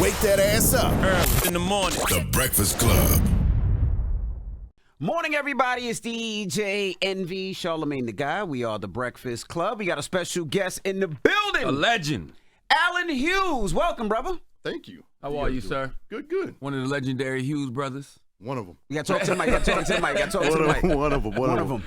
Wake that ass up. Early in the morning. The Breakfast Club. Morning, everybody. It's DJ Envy, Charlamagne the Guy. We are the Breakfast Club. We got a special guest in the building. A legend. Alan Hughes. Welcome, brother. Thank you. How are you, sir? Good, good. One of the legendary Hughes brothers. One of them. You got to talk to the mic. One of them.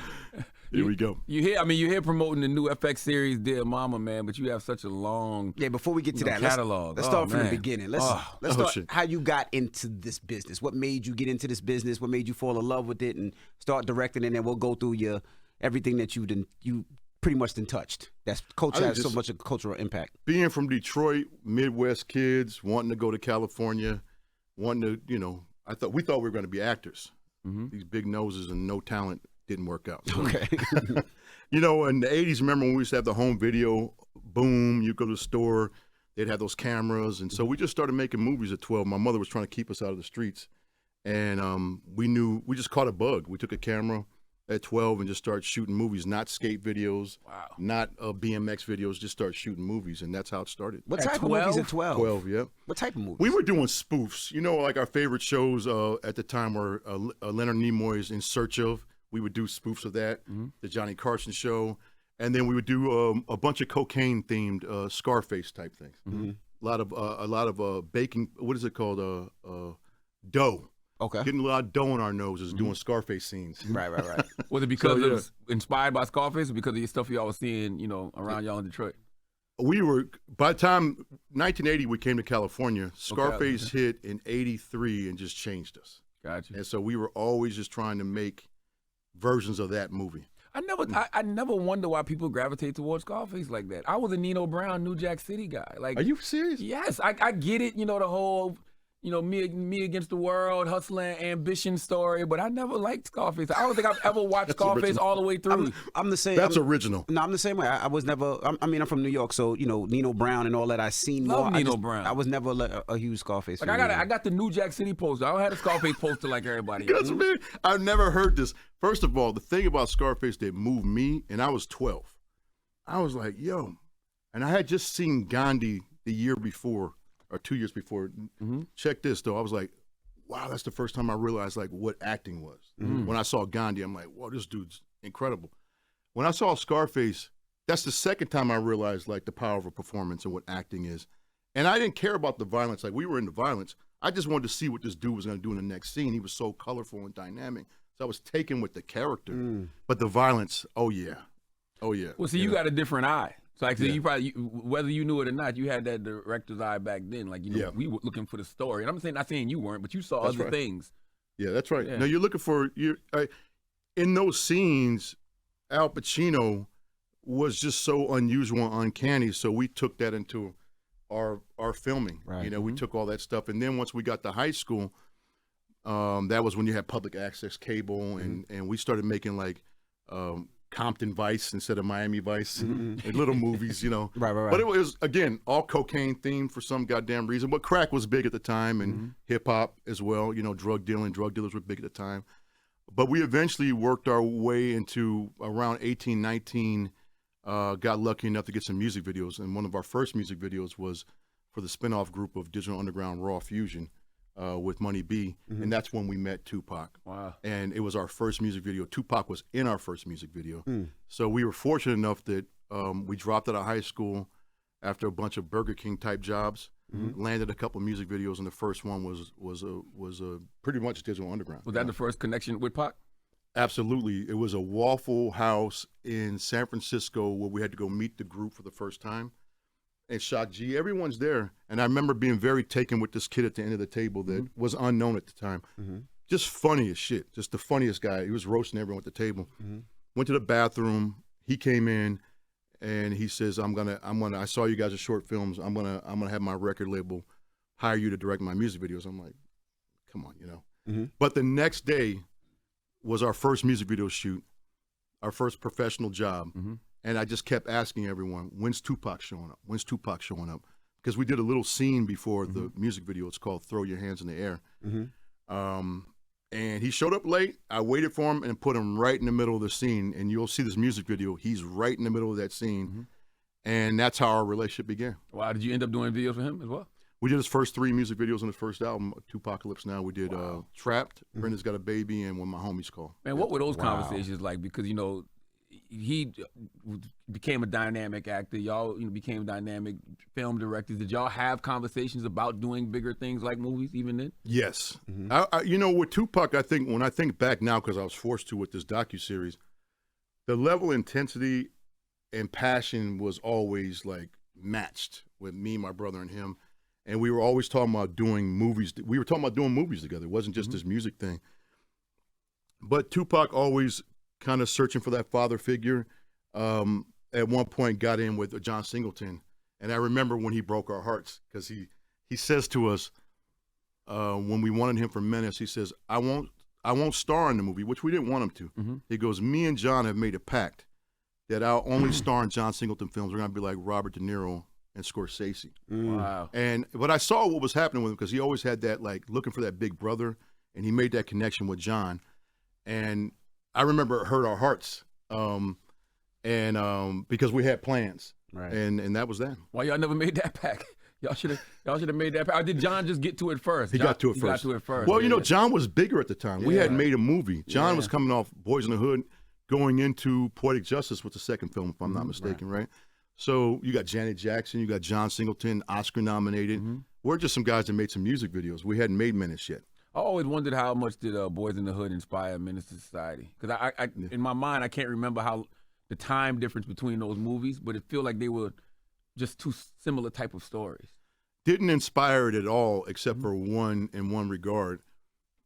Here we go. You hear promoting the new FX series, Dear Mama, man, but you have such a long before we get to that, catalog. Let's start from the beginning. Let's start shit. how you got into this business. What made you get into this business? What made you fall in love with it and start directing? And then we'll go through everything that you pretty much touched. That's culture has so much of cultural impact. Being from Detroit, Midwest kids, wanting to go to California, wanting to, we thought we were going to be actors. Mm-hmm. These big noses and no talent didn't work out. Okay. In the 80s, remember when we used to have the home video boom, you go to the store, they'd have those cameras. And so we just started making movies at 12. My mother was trying to keep us out of the streets. And we just caught a bug. We took a camera at 12 and just started shooting movies, not skate videos, not BMX videos, just start shooting movies. And that's how it started. What type of movies at 12? 12, yeah. What type of movies? We were doing spoofs. Like our favorite shows at the time were Leonard Nimoy's In Search Of. We would do spoofs of that, the Johnny Carson show, and then we would do a bunch of cocaine-themed Scarface type things. Mm-hmm. A lot of baking. What is it called? Dough. Okay. Getting a lot of dough in our noses, doing Scarface scenes. Right. Was it because it was inspired by Scarface, or because of your stuff y'all was seeing, around y'all in Detroit? We were, by the time 1980 we came to California, Scarface hit in 83 and just changed us. Gotcha. And so we were always just trying to make versions of that movie. I never wonder why people gravitate towards Scarface like that. I was a Nino Brown, New Jack City guy. Are you serious? Yes, I get it. The whole, me against the world, hustling, ambition story. But I never liked Scarface. I don't think I've ever watched Scarface original. all the way through. I'm the same. That's original. No, I'm the same way. I was never. I'm from New York, so Nino Brown and all that. I seen more. Nino Brown. I was never a huge Scarface. Like I got the New Jack City poster. I don't have a Scarface poster like everybody. Because man, I've never heard this. First of all, the thing about Scarface that moved me, and I was 12. I was like, yo, and I had just seen Gandhi the year before or 2 years before. Mm-hmm. Check this though. I was like, wow, that's the first time I realized like what acting was. Mm-hmm. When I saw Gandhi, I'm like, whoa, this dude's incredible. When I saw Scarface, that's the second time I realized like the power of a performance and what acting is. And I didn't care about the violence. Like we were into violence. I just wanted to see what this dude was going to do in the next scene. He was so colorful and dynamic. So I was taken with the character. But the violence, oh yeah. Well, see, you got a different eye. So actually, you probably, whether you knew it or not, you had that director's eye back then. Like, we were looking for the story. And I'm not saying you weren't, but you saw other things. Yeah, that's right. Yeah. Now you're looking for, in those scenes, Al Pacino was just so unusual and uncanny. So we took that into our filming. Right. We took all that stuff. And then once we got to high school, that was when you had public access cable. And we started making like, Compton Vice instead of Miami Vice, and little movies, Right. But it was, again, all cocaine themed for some goddamn reason. But crack was big at the time, and hip hop as well. Drug dealers were big at the time. But we eventually worked our way into around 18, 19, got lucky enough to get some music videos. And one of our first music videos was for the spinoff group of Digital Underground Raw Fusion. With Money B, and that's when we met Tupac. Wow. And it was our first music video. Tupac was in our first music video. So we were fortunate enough that we dropped out of high school after a bunch of Burger King type jobs, landed a couple of music videos, and the first one was pretty much Digital Underground. Was that the first connection with Pac? Absolutely. It was a Waffle House in San Francisco where we had to go meet the group for the first time. And Shock G, everyone's there. And I remember being very taken with this kid at the end of the table that was unknown at the time. Just funny as shit. Just the funniest guy. He was roasting everyone at the table. Went to the bathroom. He came in and he says, I saw you guys in short films. I'm gonna have my record label hire you to direct my music videos. I'm like, come on, But the next day was our first music video shoot, our first professional job. And I just kept asking everyone, when's Tupac showing up? When's Tupac showing up? Because we did a little scene before the music video. It's called Throw Your Hands in the Air. And he showed up late. I waited for him and put him right in the middle of the scene. And you'll see this music video. He's right in the middle of that scene. And that's how our relationship began. Wow, did you end up doing videos for him as well? We did his first 3 music videos on his first album, Tupacalypse Now. We did Trapped, Brenda's Got a Baby, and When My Homies Call. Man, what were those conversations like? Because, you know, he became a dynamic actor. Y'all became dynamic film directors. Did y'all have conversations about doing bigger things like movies even then? Yes. With Tupac, I think when I think back now, because I was forced to with this docuseries, the level of intensity and passion was always like matched with me, my brother, and him. And we were always talking about doing movies. We were talking about doing movies together. It wasn't just this music thing. But Tupac always kind of searching for that father figure. At one point got in with John Singleton. And I remember when he broke our hearts, because he says to us, when we wanted him for Menace, he says, I won't star in the movie, which we didn't want him to. He goes, me and John have made a pact that I'll only star in John Singleton films. We're going to be like Robert De Niro and Scorsese. Wow. But I saw what was happening with him, because he always had that, like, looking for that big brother, and he made that connection with John. And I remember it hurt our hearts, because we had plans, right? And that was that. Why y'all never made that pack? Y'all should have made that pack. Or did John just get to it first? He got to it first. Well, John was bigger at the time. We hadn't made a movie. John was coming off Boys in the Hood, going into Poetic Justice with the second film, if I'm not mistaken, right? So you got Janet Jackson, you got John Singleton, Oscar nominated. We're just some guys that made some music videos. We hadn't made Menace yet. I always wondered how much did Boys in the Hood inspire Menace to Society? Because I in my mind, I can't remember how the time difference between those movies, but it feels like they were just two similar type of stories. Didn't inspire it at all, except for one regard.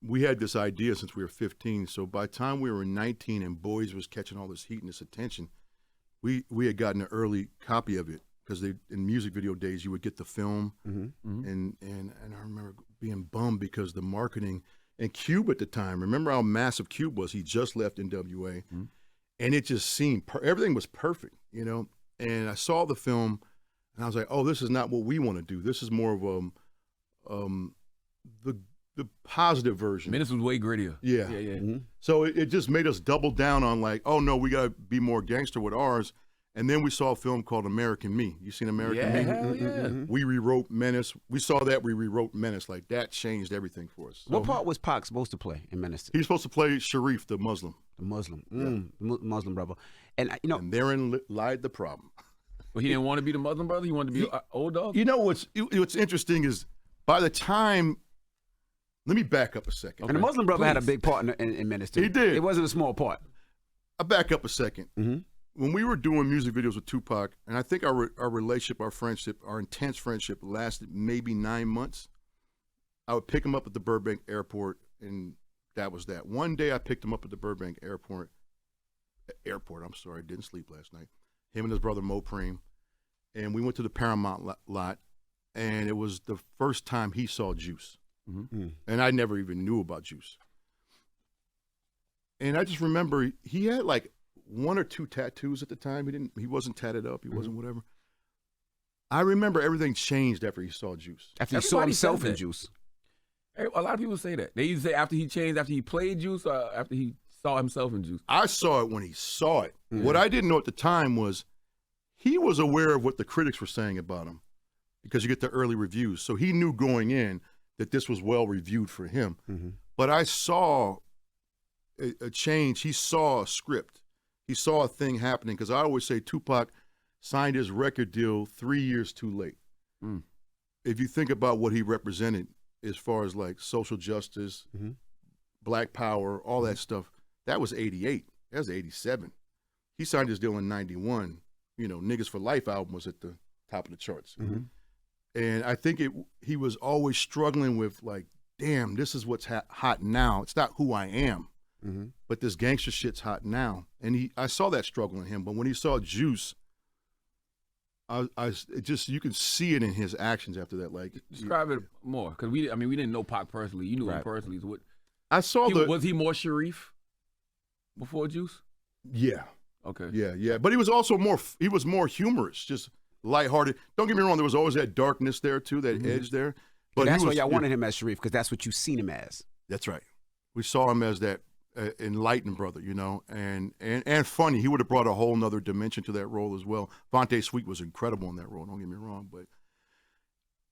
We had this idea since we were 15. So by the time we were 19 and Boys was catching all this heat and this attention, we had gotten an early copy of it, because in music video days you would get the film, and I remember being bummed because the marketing and Cube at the time. Remember how massive Cube was? He just left NWA, and it just seemed everything was perfect, And I saw the film, and I was like, "Oh, this is not what we want to do. This is more of the positive version." Menace was way grittier. Yeah. So it just made us double down on, like, oh no, we got to be more gangster with ours. And then we saw a film called American Me. You seen American Me? Hell yeah. We rewrote Menace. We saw that. We rewrote Menace. Like, that changed everything for us. So, what part was Pac supposed to play in Menace? He was supposed to play Sharif, the Muslim. The Muslim. Muslim brother. And, and therein lied the problem. Well, he didn't want to be the Muslim brother? He wanted to be an old dog? What's interesting is, by the time, let me back up a second. Okay. And the Muslim brother had a big part in Menace, too. He did. It wasn't a small part. I'll back up a second. When we were doing music videos with Tupac, and I think our relationship, our friendship, our intense friendship lasted maybe 9 months, I would pick him up at the Burbank airport, and that was that. One day I picked him up at the Burbank airport, didn't sleep last night. Him and his brother Mo Preem, and we went to the Paramount lot, and it was the first time he saw Juice. And I never even knew about Juice. And I just remember he had like 1 or 2 tattoos at the time. He wasn't tatted up. He wasn't whatever. I remember everything changed after he saw Juice. After he saw himself in Juice. A lot of people say that. They either say after he changed, after he played Juice, or after he saw himself in Juice. I saw it when he saw it. What I didn't know at the time was he was aware of what the critics were saying about him, because you get the early reviews. So he knew going in that this was well reviewed for him. But I saw a change. He saw a script. He saw a thing happening, because I always say Tupac signed his record deal 3 years too late. If you think about what he represented as far as like social justice, Black Power, all that stuff, that was 88. That was 87. He signed his deal in 91. Niggas for Life album was at the top of the charts. And I think he was always struggling with, like, damn, this is what's hot now. It's not who I am. But this gangster shit's hot now, and I saw that struggle in him. But when he saw Juice, you can see it in his actions after that. Like, describe it more, because we didn't know Pac personally. You knew him personally. So I saw was he more Sharif before Juice? Yeah. Okay. Yeah. But he was also more humorous, just lighthearted. Don't get me wrong. There was always that darkness there too, that edge there. But that's why y'all wanted him as Sharif, because that's what you've seen him as. That's right. We saw him as that enlightened brother, and funny. He would have brought a whole nother dimension to that role as well. Vontae Sweet was incredible in that role, don't get me wrong, but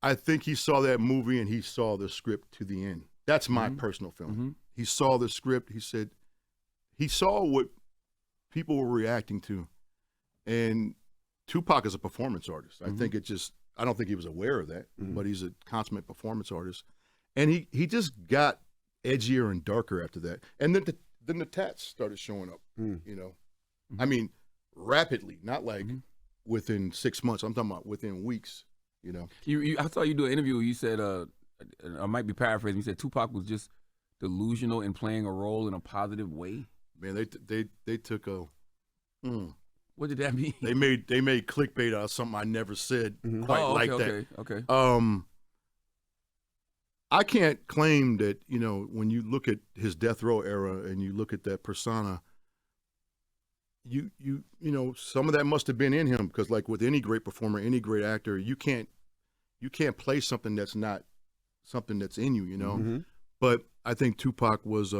I think he saw that movie and he saw the script to the end. That's my personal feeling. Mm-hmm. He saw the script. He said he saw what people were reacting to, and Tupac is a performance artist. I think I don't think he was aware of that, but he's a consummate performance artist, and he just got edgier and darker after that, and then the tats started showing up. You know, I mean, rapidly, not like within 6 months. I'm talking about within weeks. You know, I saw you do an interview. You said, I might be paraphrasing. You said Tupac was just delusional in playing a role in a positive way. Man, they took a. What did that mean? They made clickbait out of something I never said quite like that. Okay. I can't claim that, you know, when you look at his death row era and you look at that persona, you know, some of that must have been in him, because like with any great performer, any great actor, you can't play something that's not something that's in you, you know. But I think Tupac was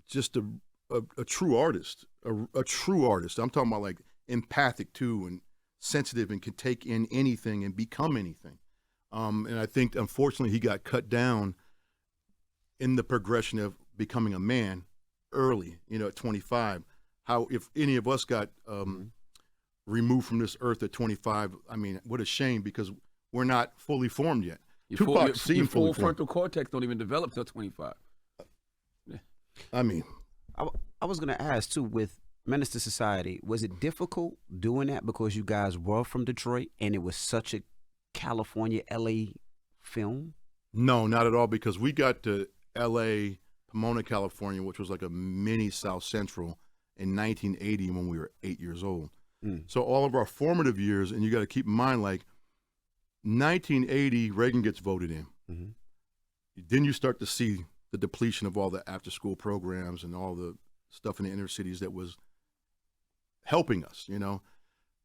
just a true artist, a true artist. I'm talking about like empathic too, and sensitive, and can take in anything and become anything. And I think, unfortunately, he got cut down in the progression of becoming a man early, you know, at 25. How, if any of us got removed from this earth at 25, I mean, what a shame, because we're not fully formed yet. Tupac seemed fully full formed. frontal cortex don't even develop till 25. I mean, I was going to ask, too, with Menace to Society, was it difficult doing that because you guys were from Detroit and it was such a California, LA film? No, not at all, because we got to LA, Pomona, California, which was like a mini South Central, in 1980 when we were 8 years old. So all of our formative years, and you got to keep in mind, like 1980, Reagan gets voted in. Then you start to see the depletion of all the after-school programs and all the stuff in the inner cities that was helping us, you know.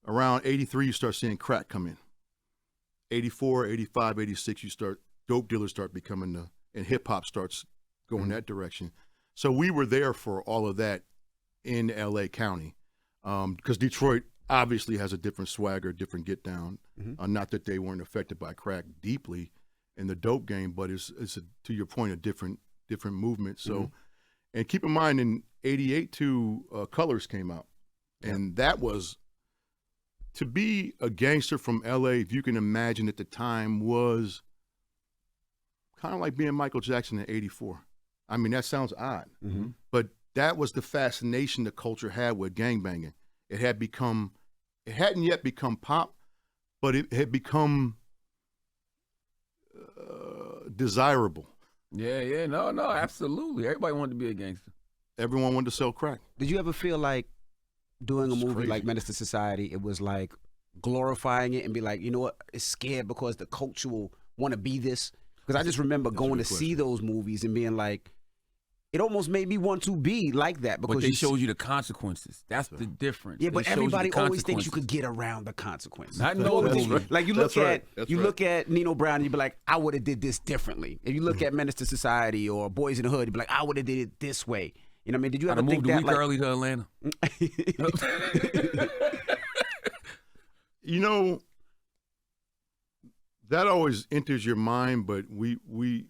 Around 83, you start seeing crack come in. 84, 85, 86, dope dealers start becoming and hip-hop starts going that direction. So we were there for all of that in L.A. County, because Detroit obviously has a different swagger, different get-down. Not that they weren't affected by crack deeply in the dope game, but it's to your point, a different movement. So, and keep in mind, in 88 too, Colors came out, and that was, to be a gangster from L.A., if you can imagine at the time, was kind of like being Michael Jackson in 84. I mean, that sounds odd, but that was the fascination the culture had with gangbanging. It hadn't yet become pop, but it had become desirable. Yeah, no, absolutely. Everybody wanted to be a gangster. Everyone wanted to sell crack. Did you ever feel like doing a movie crazy. like Menace to Society, it was like glorifying it and be like, you know what, it's scared because the culture will want to be this? Because I just remember going to see those movies and being like, it almost made me want to be like that, because But they showed you the consequences. That's the difference. Yeah, but They showed you the everybody always thinks you consequences. could get around the consequences. Not in those movies. right. Like you That's look right. at That's look at Nino Brown and you be like, I would have did this differently. If you look at Menace to Society or Boys in the Hood, you be like, I would have did it this way. You know what I mean? Did you ever I'd think moved a that week like early to Atlanta. You know, that always enters your mind, but we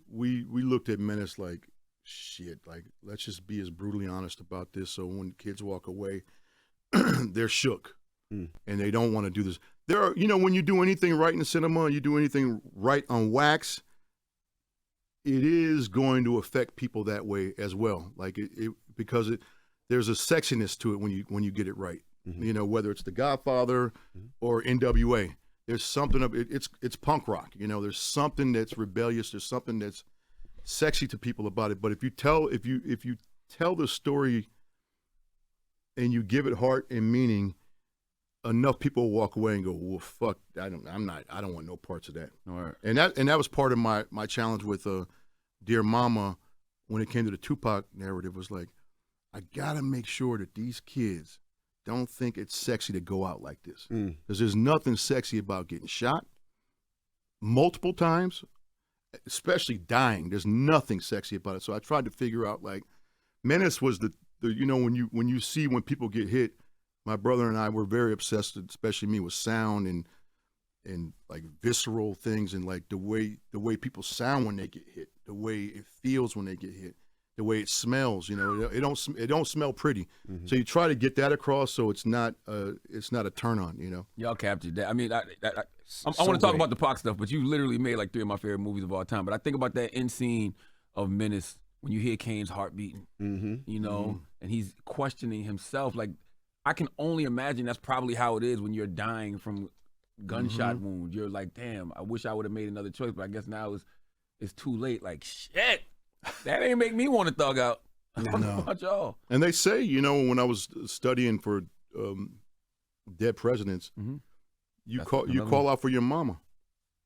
looked at Menace like, shit, like, let's just be as brutally honest about this, so when kids walk away, they're shook and they don't want to do this. There are, you know, when you do anything right in the cinema, you do anything right on wax, it is going to affect people that way as well. Like because there's a sexiness to it when you get it right. You know, whether it's The Godfather or NWA, there's something of it. It's punk rock. You know, there's something that's rebellious. There's something that's sexy to people about it. But if you tell the story and you give it heart and meaning, enough people will walk away and go, well, fuck, I don't want no parts of that. All right. And that was part of my challenge with Dear Mama when it came to the Tupac narrative, was like, I gotta make sure that these kids don't think it's sexy to go out like this. Because there's nothing sexy about getting shot multiple times, especially dying. There's nothing sexy about it. So I tried to figure out, like, Menace was the you know, when you see when people get hit, my brother and I were very obsessed, especially me, with sound and like visceral things, and like the way people sound when they get hit, the way it feels when they get hit, the way it smells. You know, it don't smell pretty. So you try to get that across, so it's not a turn on. You know, y'all captured that. I mean, I want to talk about the Pac stuff, but you literally made like 3 of my favorite movies of all time. But I think about that end scene of Menace when you hear Kane's heart beating, you know, and he's questioning himself. Like, I can only imagine that's probably how it is when you're dying from gunshot wound. You're like, damn, I wish I would have made another choice, but I guess now it's too late. Like, shit, that ain't make me want to thug out. I don't know about y'all. And they say, you know, when I was studying for Dead Presidents, you call out for your mama.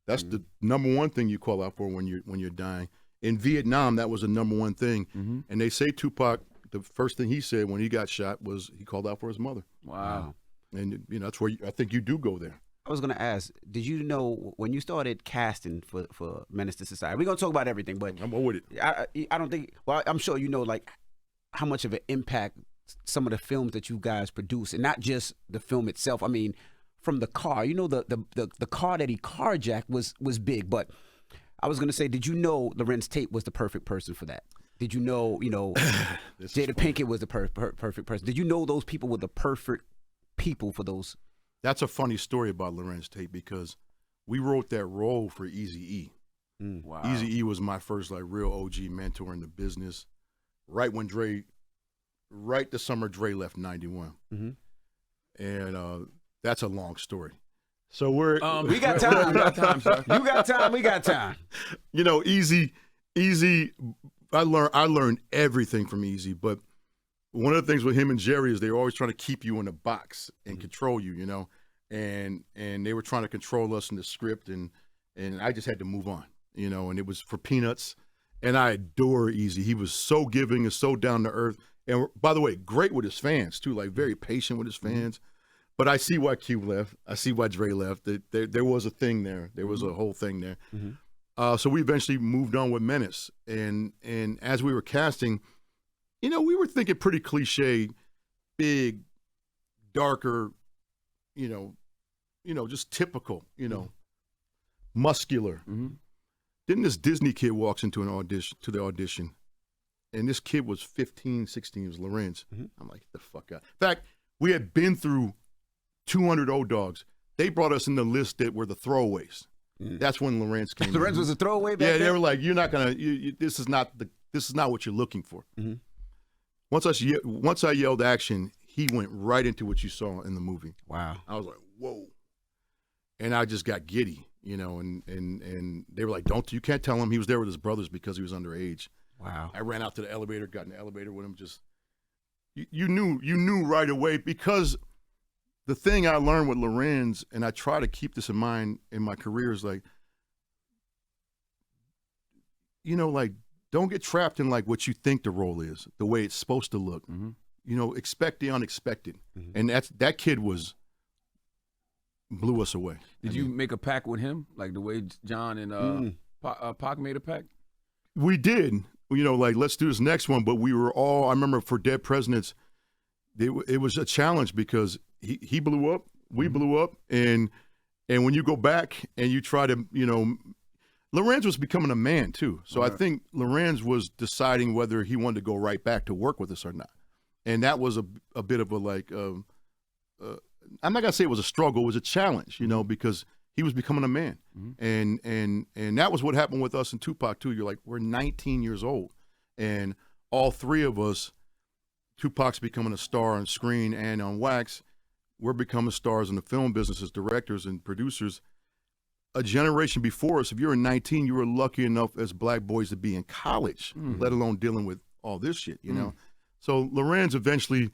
That's the number one thing you call out for when you're dying. In Vietnam, that was the number one thing. And they say Tupac, the first thing he said when he got shot was he called out for his mother. Wow. And you know, that's where I think you do go there. I was going to ask, did you know when you started casting for Menace to Society? We're going to talk about everything, but I'm with it. I don't think, well, I'm sure you know, like, how much of an impact some of the films that you guys produce, and not just the film itself. I mean, from the car, you know, the car that he carjacked was big, but I was going to say, did you know Lorenz Tate was the perfect person for that? Did you know, Jada Pinkett was the perfect person? Did you know those people were the perfect people for those? That's a funny story about Lorenz Tate, because we wrote that role for Eazy-E. Wow. Eazy-E was my first like real OG mentor in the business. Right the summer Dre left 91. And that's a long story. So we got time. We got time, sir. You got time. We got time. You know, Eazy. I learned everything from Eazy, but one of the things with him and Jerry is they were always trying to keep you in a box and control you, you know, and they were trying to control us in the script, and I just had to move on, you know, and it was for peanuts. And I adore Eazy. He was so giving and so down to earth, and by the way, great with his fans too, like very patient with his fans. But I see why Q left. I see why Dre left. There was a thing there. There was a whole thing there. So we eventually moved on with Menace. And as we were casting, you know, we were thinking pretty cliche, big, darker, you know, just typical, you know, muscular. Then this Disney kid walks into the audition, and this kid was 15, 16. He was Lorenz. I'm like, get the fuck out. In fact, we had been through 200 old dogs. They brought us in the list that were the throwaways. That's when Lorenz came. Lorenz was a throwaway back then? they were like, you're not gonna. This is not what you're looking for. Once I yelled action, he went right into what you saw in the movie. Wow. I was like, whoa, and I just got giddy, you know. And they were like, you can't tell him he was there with his brothers because he was underage. Wow. I ran out to the elevator, got in the elevator with him. Just you knew right away, because the thing I learned with Lorenz, and I try to keep this in mind in my career, is like, you know, like, don't get trapped in like what you think the role is, the way it's supposed to look. You know, expect the unexpected. And that kid blew us away. Did you make a pact with him, like the way John and Pac made a pact? We did. You know, like, let's do this next one. But we were all, I remember for Dead Presidents, it was a challenge because he blew up, we blew up, and when you go back and you try to, you know, Lorenz was becoming a man too. So I think Lorenz was deciding whether he wanted to go right back to work with us or not. And that was a bit of a like, I'm not gonna say it was a struggle, it was a challenge, you know, because he was becoming a man. And that was what happened with us and Tupac too. You're like, we're 19 years old, and all three of us, Tupac's becoming a star on screen and on wax. We're becoming stars in the film business as directors and producers. A generation before us, if you were 19, you were lucky enough as black boys to be in college, let alone dealing with all this shit, you know? So Lorenz eventually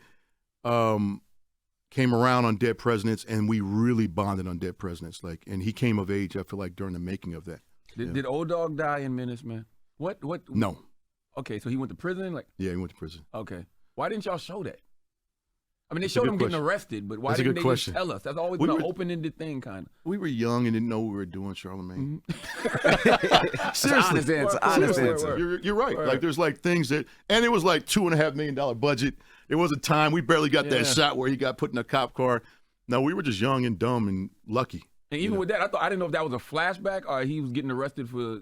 came around on Dead Presidents, and we really bonded on Dead Presidents. Like, and he came of age, I feel like, during the making of that. Did Old Dog die in Menace, man? What? No. Okay, so he went to prison? Yeah, he went to prison. Okay. Why didn't y'all show that? I mean, they showed him getting arrested, but why didn't they just tell us? That's always been an open-ended thing, kind of. We were young and didn't know what we were doing, Charlamagne. Seriously. Honest answer. You're right. Like, there's like things that, and it was like $2.5 million budget. It was a time we barely got that shot where he got put in a cop car. No, we were just young and dumb and lucky. And even with that, I didn't know if that was a flashback or he was getting arrested for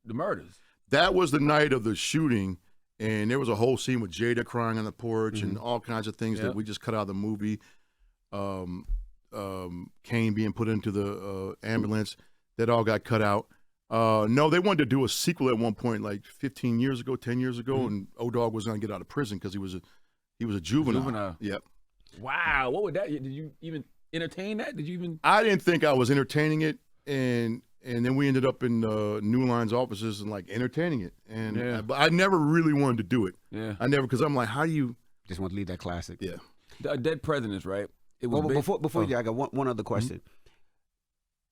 the murders. That was the night of the shooting, and there was a whole scene with Jada crying on the porch and all kinds of things that we just cut out of the movie. Kane being put into the ambulance, that all got cut out. No, they wanted to do a sequel at one point, like 15 years ago, 10 years ago, and O-Dog was going to get out of prison because he was a juvenile. Yep. Wow, what would that? Did you even entertain that? Did you even? I didn't think I was entertaining it, and then we ended up in New Line's offices and like entertaining it, and but I never really wanted to do it. Yeah, I never, because I'm like, how do you just want to leave that classic? Yeah, the Dead Presidents, right? It was before I got one other question.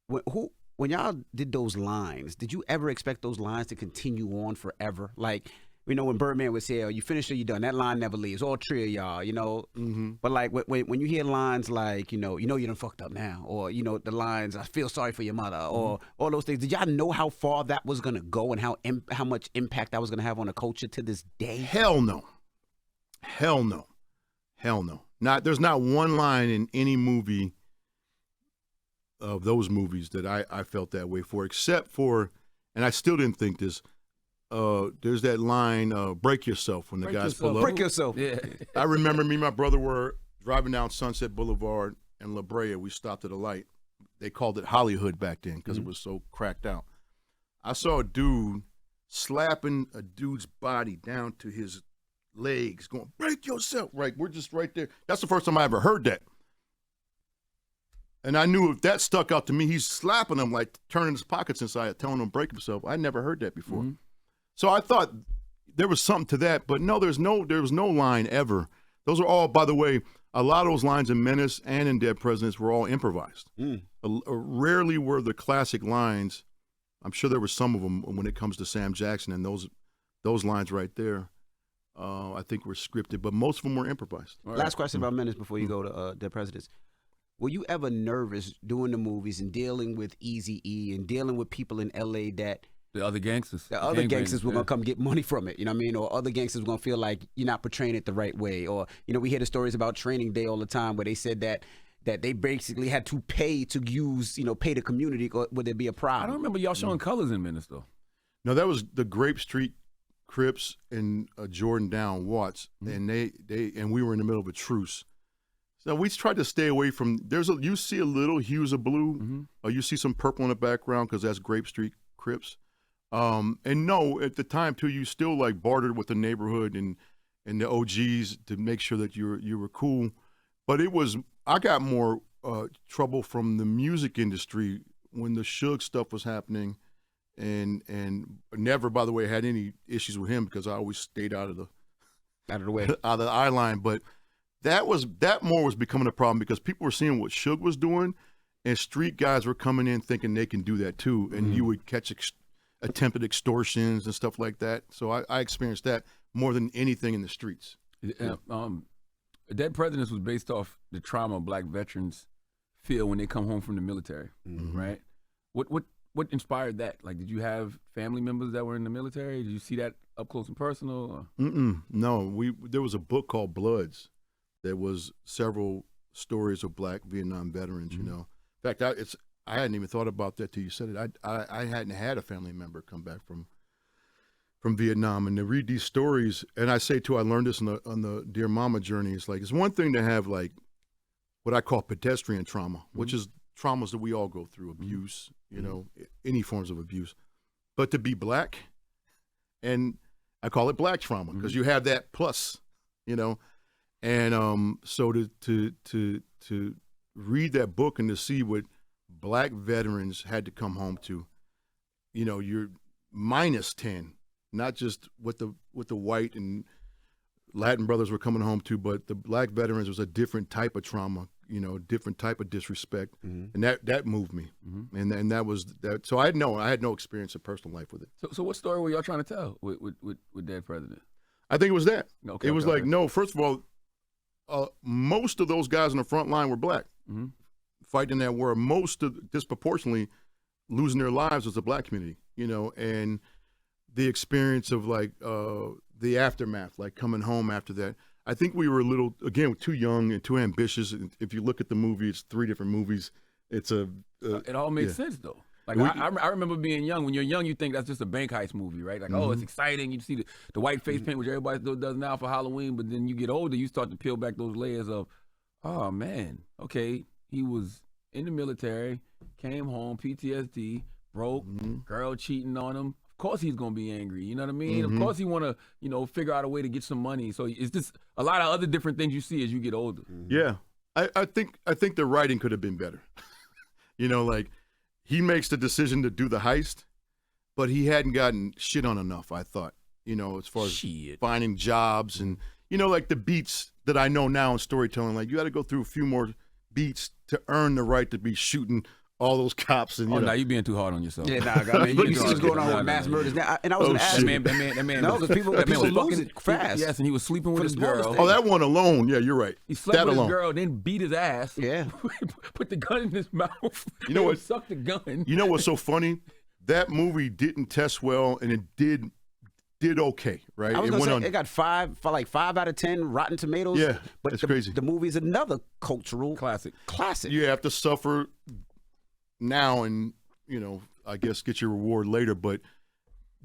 When y'all did those lines, did you ever expect those lines to continue on forever? Like, you know, when Birdman would say, "Oh, you finished or you done?" That line never leaves. All three of y'all, you know. But like when you hear lines like, you done fucked up now, or the lines, "I feel sorry for your mother," or all those things. Did y'all know how far that was gonna go and how much impact that was gonna have on the culture to this day? Hell no. There's not one line in any movie of those movies that I felt that way for, except for, and I still didn't think this. There's that line, "Break yourself," when the guys pull up. Break yourself. Yeah. I remember me and my brother were driving down Sunset Boulevard in La Brea. We stopped at a light. They called it Hollywood back then because it was so cracked out. I saw a dude slapping a dude's body down to his legs, going, "Break yourself." Right, we're just right there. That's the first time I ever heard that. And I knew if that stuck out to me, he's slapping him, like turning his pockets inside, telling him to break himself. I never heard that before. So I thought there was something to that, but no, there was no line ever. Those are all, by the way, a lot of those lines in Menace and in Dead Presidents were all improvised. Rarely were the classic lines. I'm sure there were some of them when it comes to Sam Jackson, and those lines right there, I think were scripted, but most of them were improvised. Last question about Menace before you go to Dead Presidents. Were you ever nervous doing the movies and dealing with Eazy-E and dealing with people in L.A. that the other gangsters were going to come get money from it, you know what I mean? Or other gangsters were going to feel like you're not portraying it the right way. Or, we hear the stories about Training Day all the time where they said that they basically had to pay to use, pay the community, or would there be a problem? I don't remember y'all showing colors in Menace, though. No, that was the Grape Street Crips and Jordan Down Watts, and and we were in the middle of a truce. So we tried to stay away from. You see a little hues of blue, or you see some purple in the background because that's Grape Street Crips. And no, at the time too, you still like bartered with the neighborhood and the OGs to make sure that you were cool. But I got more trouble from the music industry when the Suge stuff was happening, and never, by the way, had any issues with him because I always stayed out of the way, out of the eye line. But that more was becoming a problem because people were seeing what Suge was doing, and street guys were coming in thinking they can do that too, and you would catch attempted extortions and stuff like that. So I experienced that more than anything in the streets. Dead Presidents was based off the trauma Black veterans feel when they come home from the military, right? What inspired that? Like, did you have family members that were in the military? Did you see that up close and personal? No, there was a book called Bloods. There was several stories of Black Vietnam veterans. In fact, I hadn't even thought about that till you said it. I hadn't had a family member come back from Vietnam, and to read these stories, and I say too, I learned this on the Dear Mama journey. It's like, it's one thing to have like what I call pedestrian trauma, which is traumas that we all go through, abuse, any forms of abuse, but to be Black, and I call it Black trauma because you have that plus, and so to read that book and to see what Black veterans had to come home to, you're minus 10, not just what the white and Latin brothers were coming home to, but the Black veterans was a different type of trauma, different type of disrespect, and that moved me, and that was that. So I had no experience of personal life with it. So what story were y'all trying to tell with Dead President? I think it was that. Okay, it was no. First of all, most of those guys on the front line were Black. Fighting that war, disproportionately losing their lives was the Black community, and the experience of like the aftermath, like coming home after that. I think we were too young and too ambitious. If you look at the movie, it's 3 different movies, It's a. It all makes sense though. Like I remember being young. When you're young, you think that's just a bank heist movie, right? Like, oh, it's exciting. You see the white face paint, which everybody still does now for Halloween. But then you get older, you start to peel back those layers of, oh man, okay, he was in the military, came home, PTSD, broke, girl cheating on him. Of course he's gonna be angry. You know what I mean? Of course he wanna, figure out a way to get some money. So it's just a lot of other different things you see as you get older. Yeah, I think the writing could have been better. Like. He makes the decision to do the heist, but he hadn't gotten shit on enough, I thought, as far as finding jobs and, like the beats that I know now in storytelling, like you got to go through a few more beats to earn the right to be shooting all those cops. And now you being too hard on yourself. Yeah, I mean, you see what's going on with mass murders now. And I was going to ask that man. No, because people lose it fast. Yes, and he was sleeping with his girl. Oh, that one alone. Yeah, you're right. He slept with his girl, then beat his ass. Yeah. Put the gun in his mouth. You know what? Sucked the gun. You know what's so funny? That movie didn't test well, and it did okay, right? I was going to say, it got 5 out of 10 Rotten Tomatoes. Yeah, but it's crazy. The movie's another cultural classic. You have to suffer now and, I guess get your reward later. But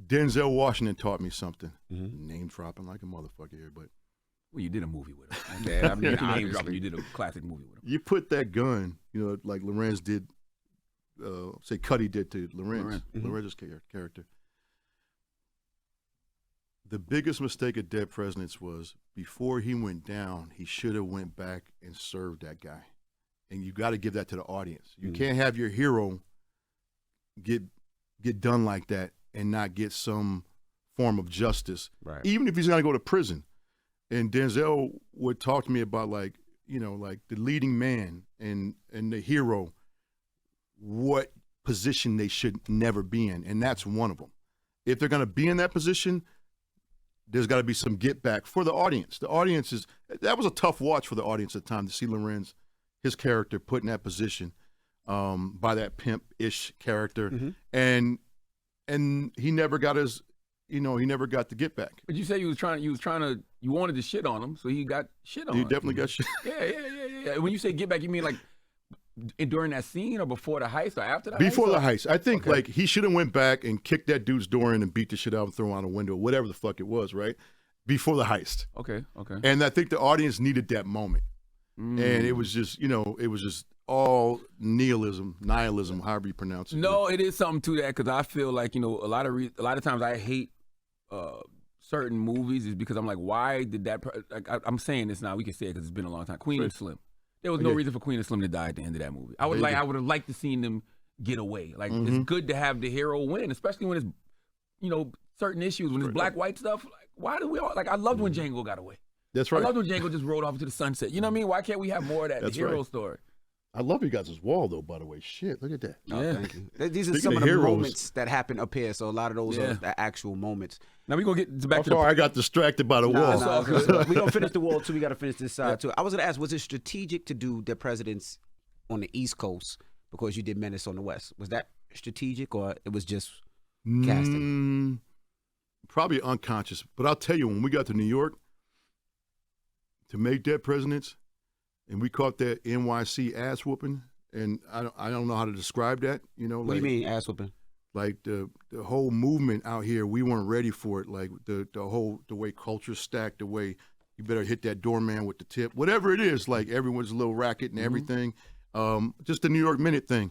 Denzel Washington taught me something. Name dropping like a motherfucker here, but. Well, you did a movie with him. I mean, name dropping, you did a classic movie with him. You put that gun, like Lorenz did, say Cuddy did to Lorenz's character. The biggest mistake of Dead Presidents was before he went down, he should have went back and served that guy. And you got to give that to the audience. You can't have your hero get done like that and not get some form of justice, right? Even if he's going to go to prison. And Denzel would talk to me about like the leading man and the hero, what position they should never be in, and that's one of them. If they're going to be in that position, there's got to be some get back for the audience. The audience that was a tough watch for the audience at the time to see Lorenz, his character, put in that position by that pimp-ish character, and he never got his, he never got the get back. But you say you wanted to shit on him, so he got shit on. He definitely got shit. Yeah. When you say get back, you mean like during that scene or before the heist or after the heist? Before the heist. I think like he should have went back and kicked that dude's door in and beat the shit out and throw him out a window, whatever the fuck it was, right? Before the heist. Okay. And I think the audience needed that moment. And it was just, all nihilism, however you pronounce it. No, it is something to that, because I feel like, a lot of times I hate certain movies is because I'm like, why did that? I'm saying this now. We can say it because it's been a long time. Queen and Slim. There was no reason for Queen and Slim to die at the end of that movie. I would have liked to seen them get away. Like it's good to have the hero win, especially when it's certain issues when it's black white stuff. Like why do we all like? I loved when Django got away. That's right. I loved when Django just rode off into the sunset. You know what I mean? Why can't we have more of that hero story? I love you guys' wall, though, by the way. Shit, look at that. Yeah. Thank you. These are some of the moments that happen up here, so a lot of those are the actual moments. Now we're going to get back to I got distracted by the wall. We're going to finish the wall, too. We got to finish this side, too. I was going to ask, was it strategic to do the presidents on the East Coast because you did Menace on the West? Was that strategic, or it was just casting? Probably unconscious. But I'll tell you, when we got to New York to make Dead Presidents, and we caught that NYC ass whooping, and I don't know how to describe that. What do you mean ass whooping? Like the whole movement out here, we weren't ready for it. Like the way culture's stacked, the way you better hit that doorman with the tip, whatever it is. Like everyone's a little racket and everything. Just the New York Minute thing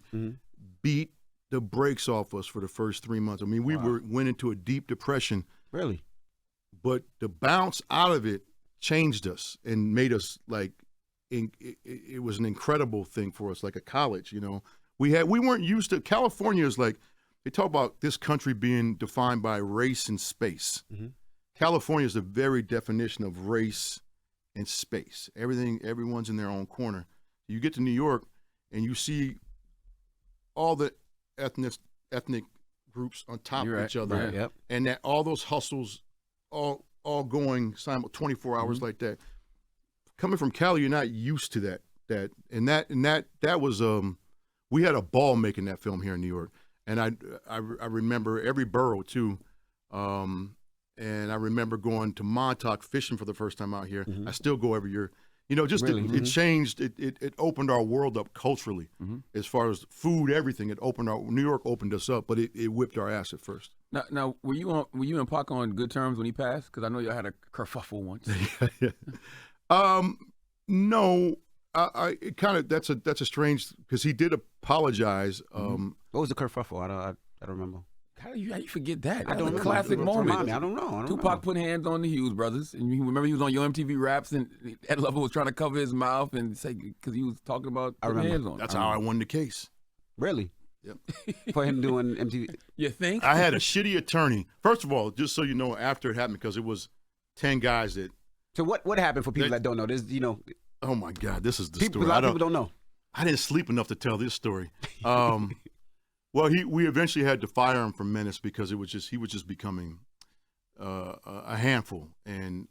beat the brakes off us for the first 3 months. I mean, we went into a deep depression. Really? But the bounce out of it changed us and made us like. It was an incredible thing for us, like a college. We weren't used to. California is like they talk about this country being defined by race and space. California is the very definition of race and space. Everyone's in their own corner. You get to New York and you see all the ethnic groups on top of each other, and that all those hustles, all going 24 hours like that. Coming from Cali, you're not used to that was we had a ball making that film here in New York, and I remember every borough too, and I remember going to Montauk fishing for the first time out here. I still go every year. Just it changed. It opened our world up culturally, as far as food, everything. New York opened us up, but it whipped our ass at first. Now, were you and Pac on good terms when he passed? Because I know y'all had a kerfuffle once. No, I kind of that's a strange, because he did apologize. What was the kerfuffle? I don't remember. How you forget that? I don't know. Classic moment. I don't know. Tupac put hands on the Hughes brothers, and you remember he was on Yo MTV Raps, and Ed Lover was trying to cover his mouth and say, because he was talking about putting hands on. That's how I won the case. Really? Yep. For him doing MTV. You think? I had a shitty attorney. First of all, just so you know, after it happened, because it was 10 guys that. So what happened for people that don't know? There's Oh my God, this is the story. A lot of people don't know. I didn't sleep enough to tell this story. Well, we eventually had to fire him from Menace because he was just becoming a handful, and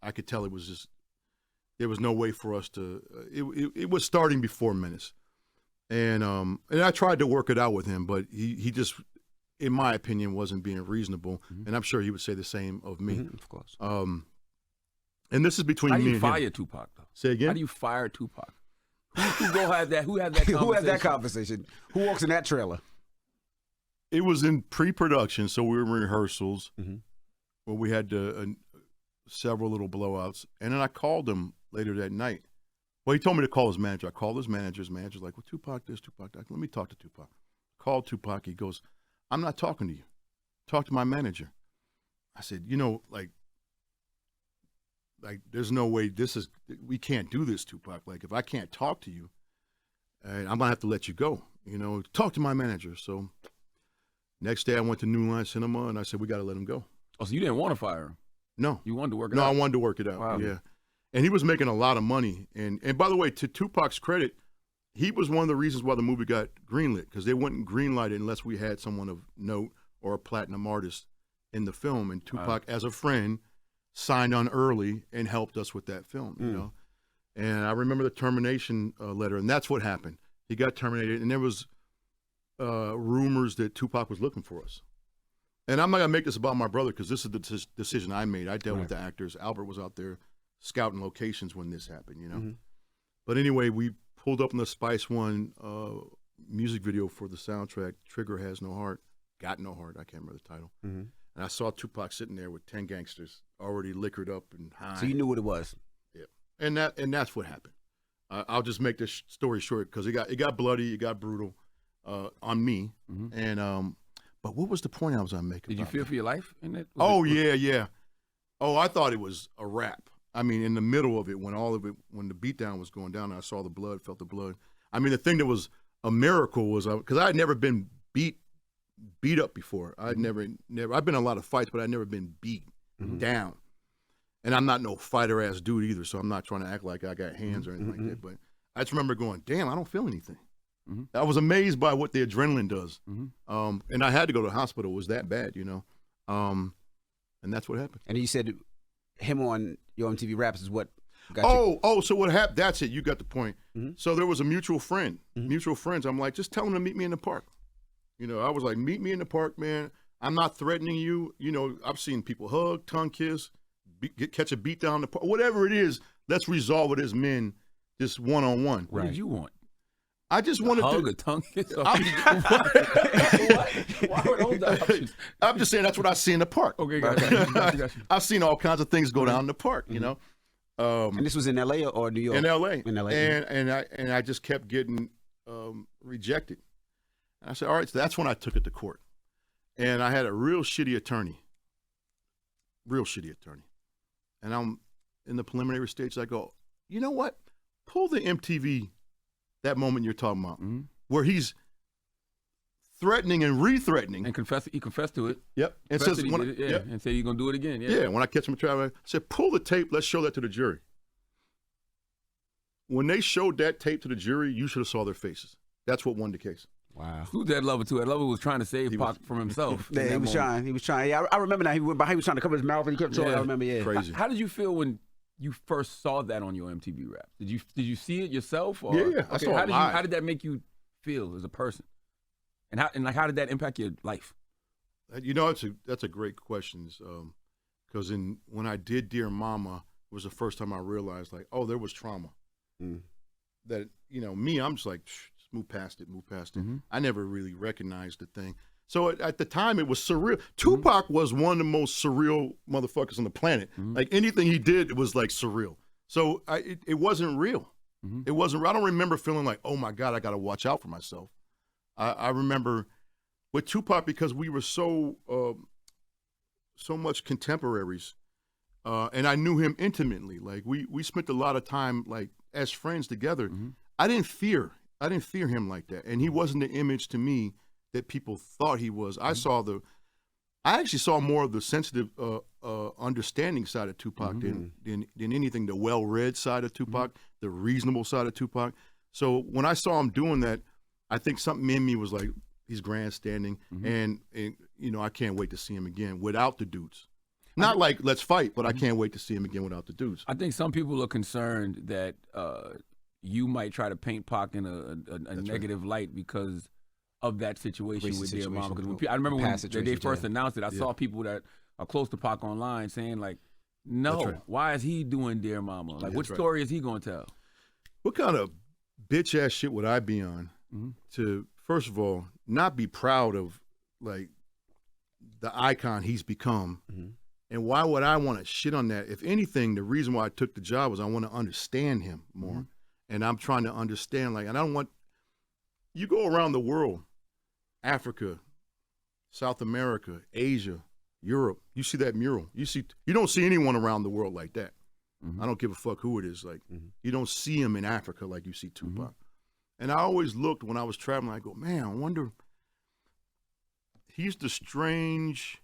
I could tell there was no way for us to. It was starting before Menace, and I tried to work it out with him, but he just, in my opinion, wasn't being reasonable, and I'm sure he would say the same of me. Of course. And this is between me and him. How do you fire Tupac, though? Say again? How do you fire Tupac? Who had that conversation? Who had that conversation? Who walks in that trailer? It was in pre-production, so we were in rehearsals where we had several little blowouts. And then I called him later that night. Well, he told me to call his manager. I called his manager. His manager's like, well, Tupac this, Tupac that. Let me talk to Tupac. Called Tupac. He goes, I'm not talking to you. Talk to my manager. I said, like, there's no way we can't do this, Tupac. Like, if I can't talk to you, I'm going to have to let you go. Talk to my manager. So next day I went to New Line Cinema and I said, we got to let him go. Oh, so you didn't want to fire him? No. You wanted to work it out? out? No, I wanted to work it out. Wow. Yeah. And he was making a lot of money. And by the way, to Tupac's credit, he was one of the reasons why the movie got greenlit, because they wouldn't greenlight it unless we had someone of note or a platinum artist in the film. And Tupac, as a friend, signed on early and helped us with that film, And I remember the termination letter, and that's what happened. He got terminated, and there was rumors that Tupac was looking for us. And I'm not going to make this about my brother, because this is the decision I made. I dealt with the actors. Albert was out there scouting locations when this happened, But anyway, we pulled up in the Spice One music video for the soundtrack, Trigger Has No Heart, Got No Heart, I can't remember the title. And I saw Tupac sitting there with 10 gangsters already liquored up and high. So you knew what it was. Yeah, and that's what happened. I'll just make this story short, because it got bloody, it got brutal on me. And but what was the point I was on making? Did you fear for your life in it? Yeah. Oh, I thought it was a wrap. I mean, in the middle of it, when the beatdown was going down, I saw the blood, felt the blood. I mean, the thing that was a miracle was because I had never been beat up before. I'd never. I've been in a lot of fights, but I'd never been beat down. And I'm not no fighter ass dude either, so I'm not trying to act like I got hands or anything like that. But I just remember going, damn, I don't feel anything. I was amazed by what the adrenaline does. And I had to go to the hospital. It was that bad, and that's what happened. And you said him on Yo MTV Raps is what got you. Oh, so what happened? That's it. You got the point. So there was a mutual friend, mutual friends. I'm like, just tell him to meet me in the park. I was like, meet me in the park, man. I'm not threatening you. I've seen people hug, tongue kiss, catch a beat down the park. Whatever it is, let's resolve it as men, just one-on-one. What did you want? I just wanted hug to a tongue kiss. What? Why were those the options? I'm just saying that's what I see in the park. Okay, got you. I've seen all kinds of things go down in the park, And this was in L.A. or New York? In L.A. In L.A. And I just kept getting rejected. And I said, all right, so that's when I took it to court. And I had a real shitty attorney. And I'm in the preliminary stage. I go, you know what? Pull the MTV, that moment you're talking about, where he's threatening and re-threatening. And he confessed to it. Yep. And says, and said he's going to do it again. Yeah, when I catch him in traffic, I said, pull the tape, let's show that to the jury. When they showed that tape to the jury, you should have saw their faces. That's what won the case. Wow. Who's Ed Lover too? Ed Lover was trying to save Pac from himself. Yeah, he was trying. Yeah, I remember now. He was trying to cover his mouth and he couldn't. I remember. Yeah. Crazy. How did you feel when you first saw that on your MTV Rap? Did you see it yourself? Or? Yeah. I saw it live. How did that make you feel as a person? And how did that impact your life? That's a great question. Because when I did Dear Mama, was the first time I realized, like, oh, there was trauma. Mm. That, you know, me, I'm just like, just move past it. I never really recognized the thing. So at the time, it was surreal. Tupac was one of the most surreal motherfuckers on the planet. Like, anything he did, it was, like, surreal. So it wasn't real. It wasn't real. I don't remember feeling like, oh, my God, I got to watch out for myself. I remember with Tupac, because we were so much contemporaries, and I knew him intimately. Like, we spent a lot of time, like, as friends together. I didn't fear him like that, and he wasn't the image to me that people thought he was. I actually saw more of the sensitive, understanding side of Tupac than anything. The well-read side of Tupac, the reasonable side of Tupac. So when I saw him doing that, I think something in me was like, he's grandstanding, and you know, I can't wait to see him again without the dudes. Not like let's fight, but I can't wait to see him again without the dudes. I think some people are concerned that you might try to paint Pac in a negative light because of that situation with Dear Mama. Because I remember when they first announced it, I saw people that are close to Pac online saying, like, no, why is he doing Dear Mama? Like, what story is he going to tell? What kind of bitch-ass shit would I be on to, first of all, not be proud of, like, the icon he's become? And why would I want to shit on that? If anything, the reason why I took the job was I want to understand him more. And I'm trying to understand, like, and I don't want, you go around the world, Africa, South America, Asia, Europe, you see that mural. You don't see anyone around the world like that. I don't give a fuck who it is. Like, you don't see him in Africa like you see Tupac. And I always looked when I was traveling, I go, man, I wonder, he's the strange,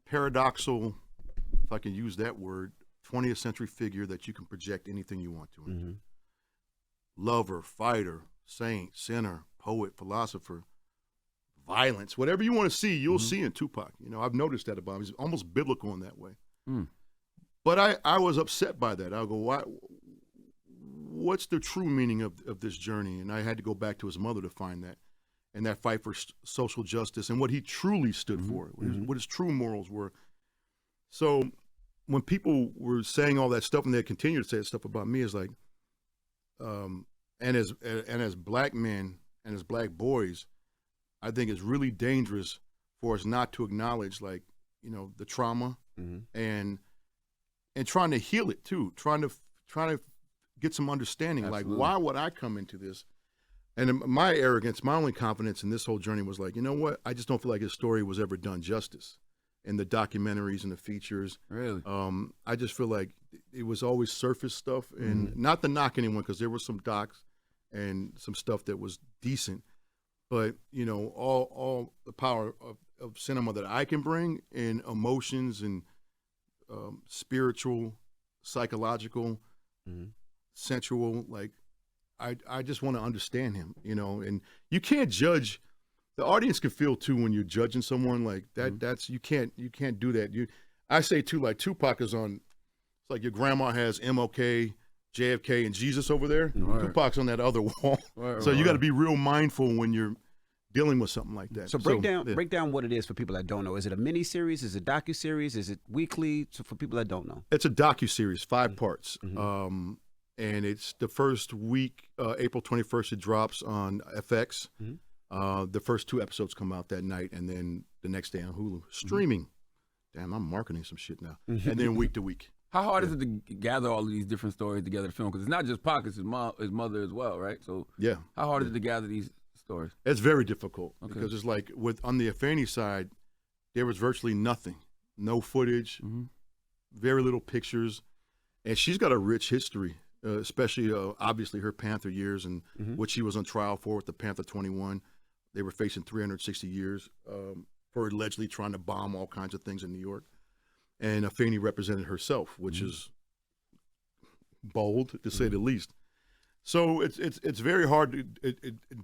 paradoxical, if I can use that word, 20th century figure that you can project anything you want to into. Lover, fighter, saint, sinner, poet, philosopher, violence, whatever you want to see, you'll see in Tupac. You know, I've noticed that about him. He's almost biblical in that way. But I was upset by that. I'll go, what's the true meaning of this journey? And I had to go back to his mother to find that. And that fight for social justice and what he truly stood for, what his true morals were. So when people were saying all that stuff, and they continue to say that stuff about me, is like, and as black men and as black boys, I think it's really dangerous for us not to acknowledge, like, you know, the trauma and trying to heal it too, trying to get some understanding. Absolutely. Like, why would I come into this? And my arrogance, my only confidence in this whole journey was like, you know what? I just don't feel like his story was ever done justice in the documentaries and the features. Really? I just feel like it was always surface stuff, and not to knock anyone, because there was some docs and some stuff that was decent, but, you know, all the power of cinema that I can bring in emotions and spiritual, psychological, sensual, like, I just want to understand him, you know, and you can't judge. The audience can feel too when you're judging someone like that. That's you can't do that. I say too, like, Tupac is on. It's like your grandma has MLK, JFK, and Jesus over there. Tupac's on that other wall. So you got to be real mindful when you're dealing with something like that. So break down what it is for people that don't know. Is it a mini series? Is it docu-series? Is it weekly? So for people that don't know, it's a docu-series, 5 parts. And it's the first week, April 21st, it drops on FX. The first 2 episodes come out that night, and then the next day on Hulu. Streaming. Damn, I'm marketing some shit now. And then week to week. How hard is it to gather all of these different stories together to film? Because it's not just Pac, it's his mother as well, right? So yeah, how hard is it to gather these stories? It's very difficult because it's like on the Afeni side, there was virtually nothing. No footage, very little pictures. And she's got a rich history. Especially, obviously, her Panther years and what she was on trial for with the Panther 21. They were facing 360 years for allegedly trying to bomb all kinds of things in New York. And Afeni represented herself, which is bold, to say the least. So it's very hard,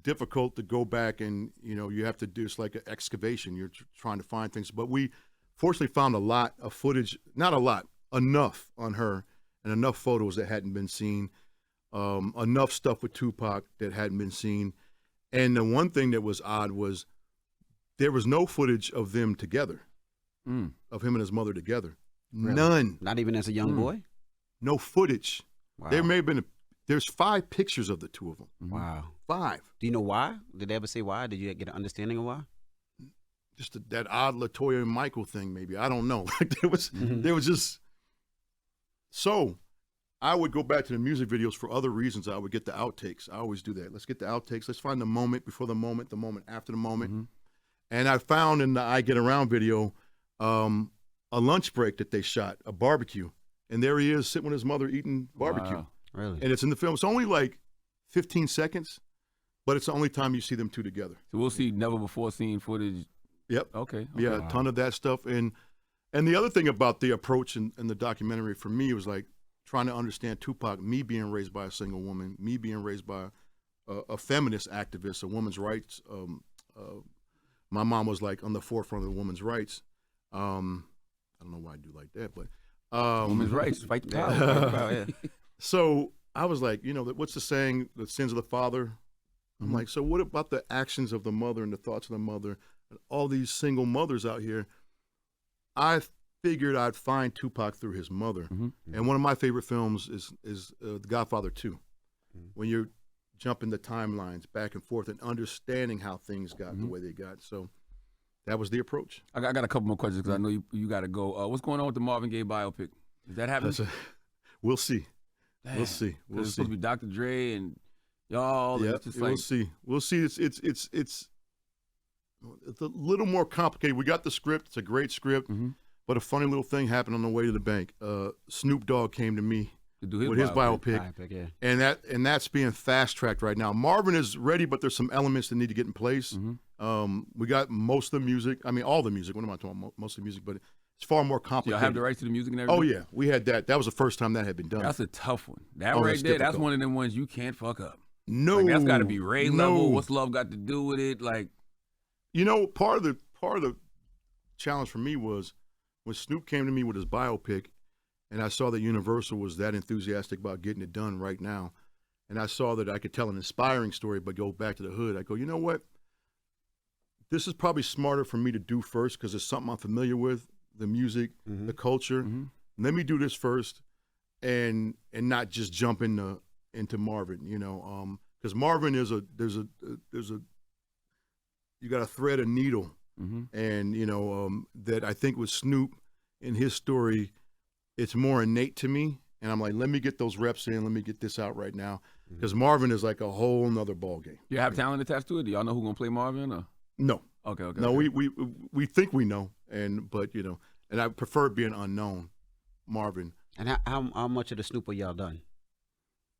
difficult to go back and, you know, you have to do, it's like an excavation. You're trying to find things. But we fortunately found a lot of footage, not a lot, enough on her, and enough photos that hadn't been seen, enough stuff with Tupac that hadn't been seen. And the one thing that was odd was there was no footage of them together, of him and his mother together. Really? None. Not even as a young boy? No footage. Wow. There may have been there's 5 pictures of the two of them. Wow. 5. Do you know why? Did they ever say why? Did you get an understanding of why? Just that odd LaToya and Michael thing, maybe. I don't know. Like there was just. So, I would go back to the music videos for other reasons. I would get the outtakes. I always do that. Let's get the outtakes. Let's find the moment before the moment after the moment. And I found in the I Get Around video a lunch break that they shot, a barbecue. And there he is sitting with his mother eating barbecue. Wow. Really? And it's in the film. It's only like 15 seconds, but it's the only time you see them two together. So we'll see never before seen footage. Yep. Okay. Yeah, a ton of that stuff. And the other thing about the approach in the documentary for me was like trying to understand Tupac, me being raised by a single woman, me being raised by a feminist activist, a woman's rights. My mom was like on the forefront of the women's rights. I don't know why I do like that, but Women's rights, fight the power. So I was like, what's the saying? The sins of the father. I'm like, so what about the actions of the mother and the thoughts of the mother and all these single mothers out here? I figured I'd find Tupac through his mother. And one of my favorite films is The Godfather 2. When you're jumping the timelines back and forth and understanding how things got the way they got. So that was the approach. I got a couple more questions because I know you got to go. What's going on with the Marvin Gaye biopic? Is that happening? We'll see. Damn. We'll see. We'll It's see. supposed to be Dr. Dre and y'all. Yeah, It's just we'll like, see. We'll see. It's a little more complicated. We got the script. It's a great script. But a funny little thing happened on the way to the bank. Snoop Dogg came to me to do with his biopic, Yeah. and that's being fast tracked right now. Marvin is ready, but there's some elements that need to get in place. We got most of the music. I mean, all the music. What am I talking about? Most of the music, but it's far more So complicated. y'all have the rights to the music and everything? Oh yeah, we had that. That was the first time that had been done. That's a tough one. That Oh, right that's there, that's difficult. one of them ones you can't fuck up. No, Like, that's got to be Ray no. level. What's love got to do with it? Like, Part of the challenge for me was when Snoop came to me with his biopic, and I saw that Universal was that enthusiastic about getting it done right now, and I saw that I could tell an inspiring story, but go back to the hood. I go, you know what? This is probably smarter for me to do first because it's something I'm familiar with, the music, the culture. Let me do this first, and not just jump into Marvin. Because Marvin is there's a you got to thread a needle. And, that I think with Snoop and his story, it's more innate to me. And I'm like, let me get those reps in. Let me get this out right now. Because Marvin is like a whole nother ballgame. you have talent attached to it? Do y'all know who's going to play Marvin? Or? No. Okay. No, okay. we think we know. But I prefer being unknown, Marvin. And how much of the Snoop are y'all done?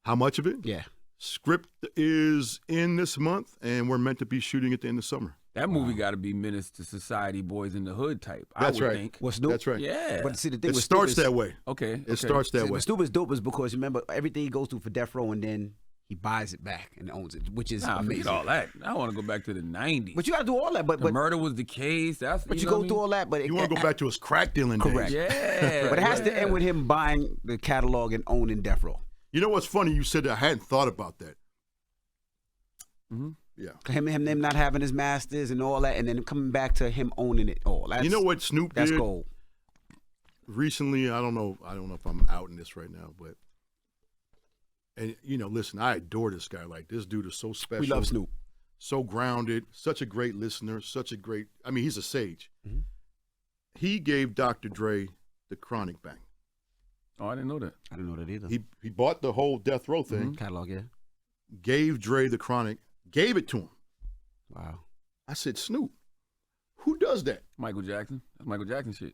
How much of it? Yeah. Script is in this month, and we're meant to be shooting at the end of summer. That movie got to be Menace to Society, Boys in the Hood type. That's I would right. think. Well, Snoop? That's right. Yeah. But see, the thing It with starts Snoop is, that way. Okay. It starts that way. what Snoop is dope is because remember everything he goes through for Death Row and then he buys it back and owns it, which is Nah, amazing. forget all that. I want to go back to the 90s. But you got to do all that. But the murder was the case. That's you know go what I through mean? all that. But You want to go back to his crack dealing Correct. days. Yeah. But it has to end with him buying the catalog and owning Death Row. You know what's funny? You said that I hadn't thought about that. Yeah. Him not having his masters and all that, and then coming back to him owning it all. That's, You know what Snoop That's did gold. recently? I don't know if I'm out in this right now, but listen, I adore this guy. Like, this dude is so special. We love Snoop. So grounded, such a great listener, he's a sage. He gave Dr. Dre the Chronic bang. Oh, I didn't know that. I didn't know that either. He bought the whole Death Row thing, Catalog, yeah. gave Dre the Chronic, gave it to him. Wow. I said, Snoop, who does that? Michael Jackson. That's Michael Jackson shit.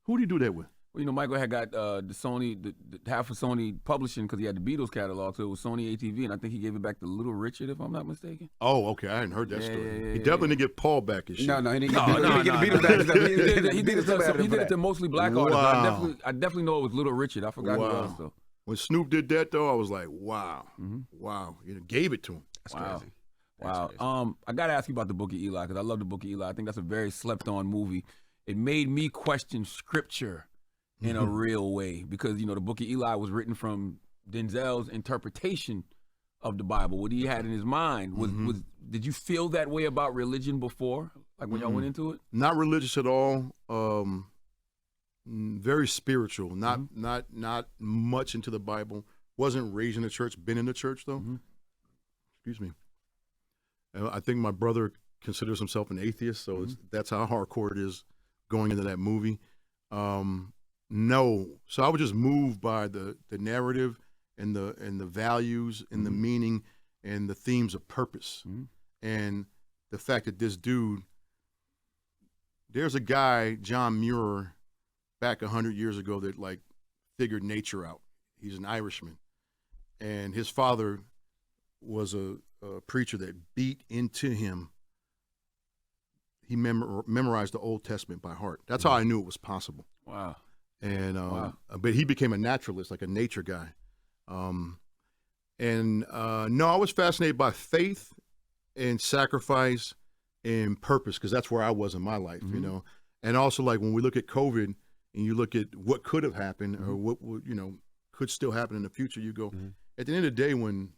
Who do you do that with? Well, Michael had got the Sony, the half of Sony publishing because he had the Beatles catalog, so it was Sony ATV, and I think he gave it back to Little Richard, if I'm not mistaken. Oh, okay. I hadn't heard that Yeah, story. yeah, He yeah, definitely didn't get Paul back and shit. No, he didn't No, get the Beatles back. He did it to mostly black artists. Wow. But I definitely know it was Little Richard. I forgot who it was, though. When Snoop did that, though, I was like, wow. Wow. Gave it to him. That's Wow. crazy. Wow. I got to ask you about the Book of Eli because I love the Book of Eli. I think that's a very slept-on movie. It made me question scripture in a real way because, the Book of Eli was written from Denzel's interpretation of the Bible, what he had in his mind. Did you feel that way about religion before, like when y'all went into it? Not religious at all. very spiritual, not much into the Bible. Wasn't raised in the church, been in the church though. Excuse me. I think my brother considers himself an atheist, so that's how hardcore it is going into that movie. No, so I was just moved by the narrative and the values and the meaning and the themes of purpose and the fact that this dude, there's a guy, John Muir, back 100 years ago that like figured nature out. He's an Irishman, and his father was a preacher that beat into him. He memorized the Old Testament by heart. That's how I knew it was possible. Wow. And but he became a naturalist, like a nature guy. No, I was fascinated by faith and sacrifice and purpose, because that's where I was in my life, you know. And also, like, when we look at COVID and you look at what could have happened or what could still happen in the future, you go, at the end of the day, when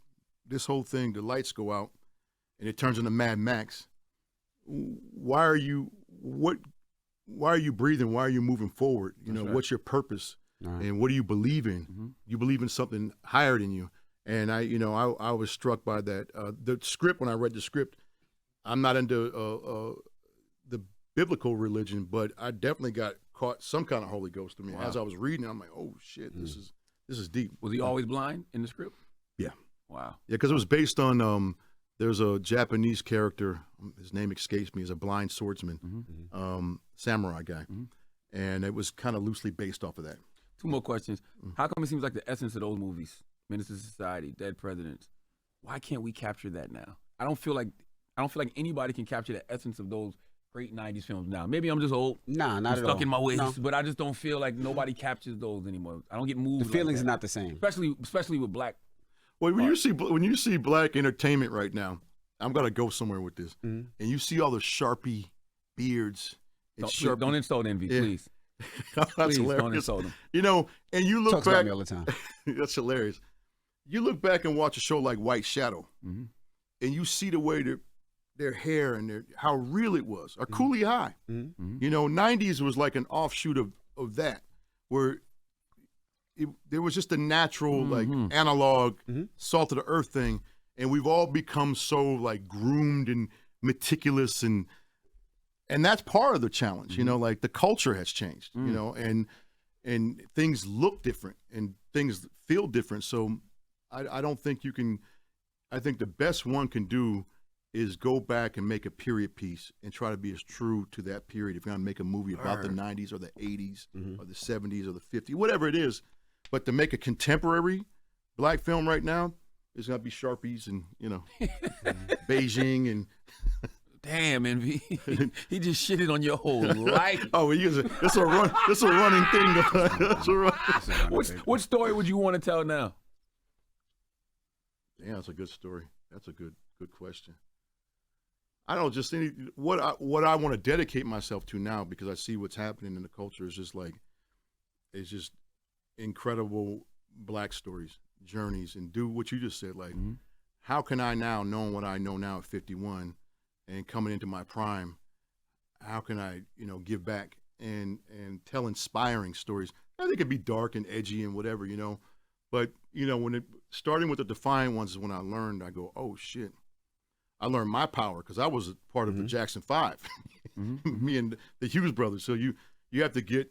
this whole thing, the lights go out and it turns into Mad Max, why are you breathing? Why are you moving forward? You know, what's your purpose? And what do you believe in? You believe in something higher than you. And I was struck by that. The script, when I read the script, I'm not into the biblical religion, but I definitely got caught some kind of Holy Ghost to me. As I was reading, I'm like, oh shit, this is deep. Was he always blind in the script? Yeah. Wow. Yeah, because it was based on there's a Japanese character, his name escapes me, he's a blind swordsman, samurai guy. And it was kind of loosely based off of that. Two more questions. How come it seems like the essence of those movies, Menace to Society, Dead Presidents, why can't we capture that now? I don't feel like anybody can capture the essence of those great 90s films now. Maybe I'm just old. Nah, not I'm at stuck all. in my ways, No. but I just don't feel like nobody captures those anymore. I don't get moved. The feelings like are that. not the same. Especially with black. Well, when you see black entertainment right now, I'm gonna go somewhere with this, and you see all the Sharpie beards and Don't insult Envy, please. That's Please hilarious. don't insult him. You know, and you look Talks about back. me all the time. That's hilarious. You look back and watch a show like White Shadow, and you see the way their hair and how real it was, or Coolie High. You know, 90s was like an offshoot of that, where there was just a natural, like, analog, salt of the earth thing, and we've all become so, like, groomed and meticulous, and that's part of the challenge, you know, like, the culture has changed, you know, and things look different and things feel different, so I don't think you can, I think the best one can do is go back and make a period piece and try to be as true to that period. If you're going to make a movie about the 90s or the 80s or the 70s or the 50s, whatever it is, but to make a contemporary black film right now, it's going to be Sharpies and, you know, Beijing and... Damn, Envy. He just shitted on your whole life. Oh, it's a running thing. It's a run. What story would you want to tell now? Yeah, that's a good story. That's a good question. I don't know, just what I want to dedicate myself to now, because I see what's happening in the culture is just like, it's just incredible black stories, journeys, and do what you just said. Like, how can I now, knowing what I know now at 51 and coming into my prime, how can I, you know, give back and tell inspiring stories? I think it could be dark and edgy and whatever, you know, but, you know, starting with the Defiant Ones is when I learned, I go, oh shit. I learned my power because I was a part of the Jackson 5, me and the Hughes brothers. So you have to get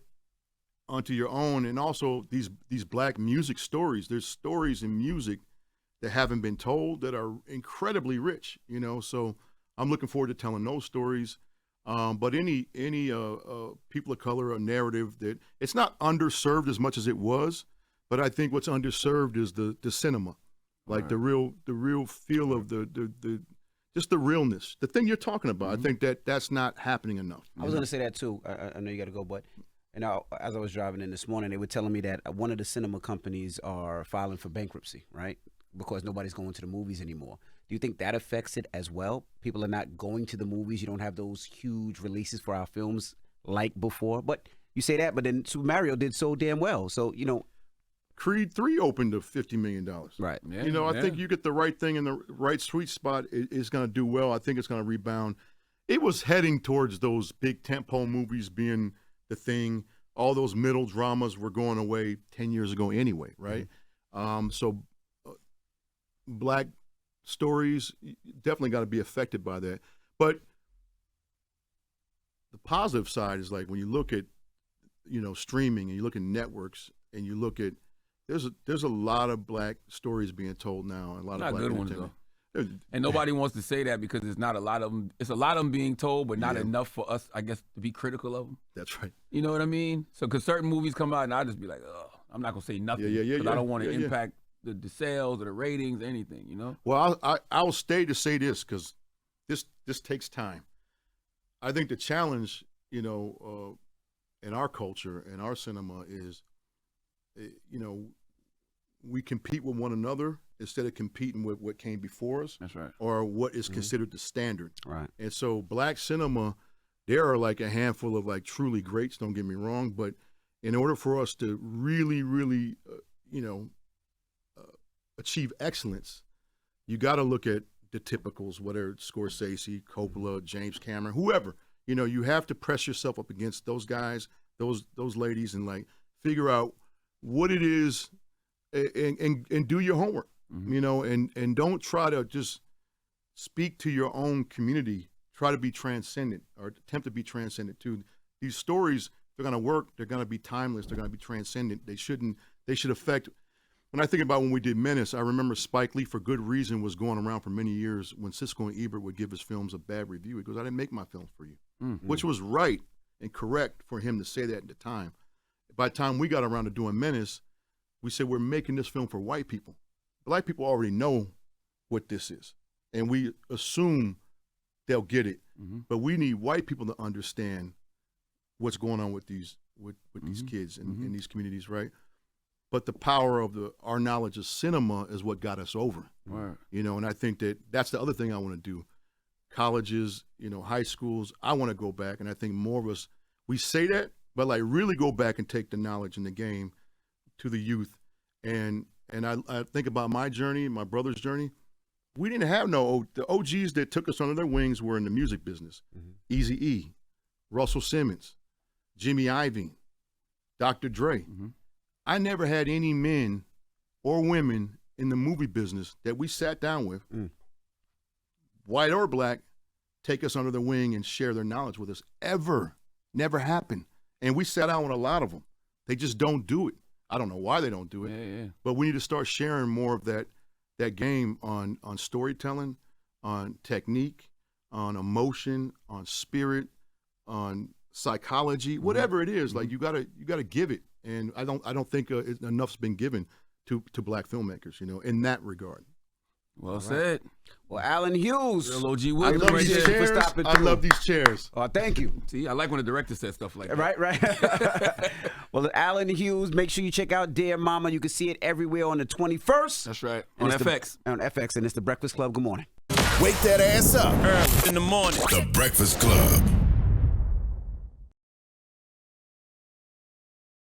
onto your own, and also these black music stories. There's stories in music that haven't been told that are incredibly rich, you know. So I'm looking forward to telling those stories. But any people of color, a narrative that it's not underserved as much as it was, but I think what's underserved is the cinema, like the real feel of the just the realness, the thing you're talking about. I think that's not happening enough. I was going to say that too. I know you got to go, but as I was driving in this morning, they were telling me that one of the cinema companies are filing for bankruptcy, right? Because nobody's going to the movies anymore. Do you think that affects it as well? People are not going to the movies. You don't have those huge releases for our films like before. But you say that, but then Super Mario did so damn well. So, you know. Creed 3 opened to $50 million. Right. Yeah, you know, I think you get the right thing in the right sweet spot, it's going to do well. I think it's going to rebound. It was heading towards those big tentpole movies being the thing. all those middle dramas were going away 10 years ago anyway, right? So black stories definitely got to be affected by that. But the positive side is like when you look at, streaming and you look at networks and you look at, there's a lot of black stories being told now, and a lot of black good ones entertainment. though. And nobody wants to say that because it's not a lot of them. It's a lot of them being told, but not enough for us, I guess, to be critical of them. That's right. You know what I mean? So, because certain movies come out, and I just be like, oh, I'm not gonna say nothing because I don't want to impact the sales or the ratings, or anything. Well, I'll stay to say this because this takes time. I think the challenge, in our culture and our cinema is, we compete with one another instead of competing with what came before us. That's right. Or what is considered the standard. Right. And so black cinema, there are like a handful of like truly greats, don't get me wrong, but in order for us to really, really, achieve excellence, you got to look at the typicals, whether it's Scorsese, Coppola, James Cameron, whoever. You have to press yourself up against those guys, those ladies, and like figure out what it is, and do your homework. And don't try to just speak to your own community. Try to be transcendent, or attempt to be transcendent too. These stories, they're going to work. They're going to be timeless. They're going to be transcendent. They should affect. When I think about when we did Menace, I remember Spike Lee, for good reason, was going around for many years when Siskel and Ebert would give his films a bad review. He goes, "I didn't make my films for you," which was right and correct for him to say that at the time. By the time we got around to doing Menace, we said, we're making this film for white people. Black people already know what this is, and we assume they'll get it. But we need white people to understand what's going on with these these kids in these communities, right? But the power of our knowledge of cinema is what got us over. Right. And I think that's the other thing I want to do. Colleges, high schools, I want to go back, and I think more of us, we say that, but like really go back and take the knowledge in the game to the youth. And I think about my journey, my brother's journey. We didn't have the OGs that took us under their wings were in the music business. Eazy-E, Russell Simmons, Jimmy Iovine, Dr. Dre. I never had any men or women in the movie business that we sat down with, white or black, take us under their wing and share their knowledge with us. Ever. Never happened. And we sat down with a lot of them. They just don't do it. I don't know why they don't do it. But we need to start sharing more of that game on storytelling, on technique, on emotion, on spirit, on psychology, whatever it is. Like you gotta give it. And I don't think enough's been given to black filmmakers, in that regard. Well said. Well, Alan Hughes. Real OG I Williams love right these there. chairs. I love these chairs. Oh, thank you. See, I like when the director says stuff like that. Right. Well, Alan Hughes, make sure you check out Dear Mama. You can see it everywhere on the 21st. That's right. And On it's FX. On FX, and it's The Breakfast Club. Good morning. Wake that ass up. In the morning. The Breakfast Club.